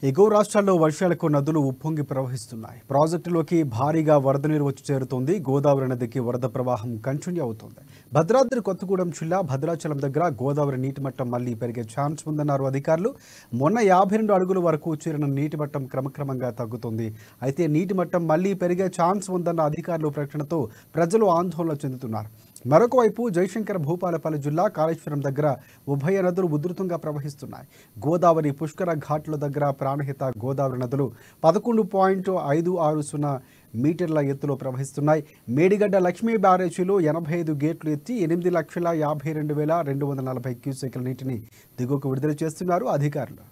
ఎగువ రాష్ట్రాల్లో వర్షాలకు నదులు ఉప్పొంగి ప్రవహిస్తున్నాయి. ప్రాజెక్టులోకి భారీగా వరద నీరు వచ్చి చేరుతోంది. గోదావరి నదికి వరద ప్రవాహం కంటిన్యూ అవుతోంది. భద్రాద్రి కొత్తగూడెం జిల్లా భద్రాచలం దగ్గర గోదావరి నీటి మట్టం మళ్లీ పెరిగే ఛాన్స్ ఉందన్నారు అధికారులు. మొన్న 52 అడుగుల వరకు చేరిన నీటి మట్టం క్రమక్రమంగా తగ్గుతోంది. అయితే నీటి మట్టం మళ్లీ పెరిగే ఛాన్స్ ఉందన్న అధికారులు ప్రకటనతో ప్రజలు ఆందోళన చెందుతున్నారు. మరొక వైపు జయశంకర్ భూపాలపల్లి జిల్లా కాళేశ్వరం దగ్గర ఉభయ నదులు ఉధృతంగా ప్రవహిస్తున్నాయి. గోదావరి పుష్కర ఘాట్ల దగ్గర ప్రాణహిత గోదావరి నదులు 11.560 మీటర్ల ఎత్తులో ప్రవహిస్తున్నాయి. మేడిగడ్డ లక్ష్మీ బ్యారేజీలో 85 గేట్లు ఎత్తి 8,52,240 క్యూసెక్ల నీటిని దిగువకు విడుదల చేస్తున్నారు అధికారులు.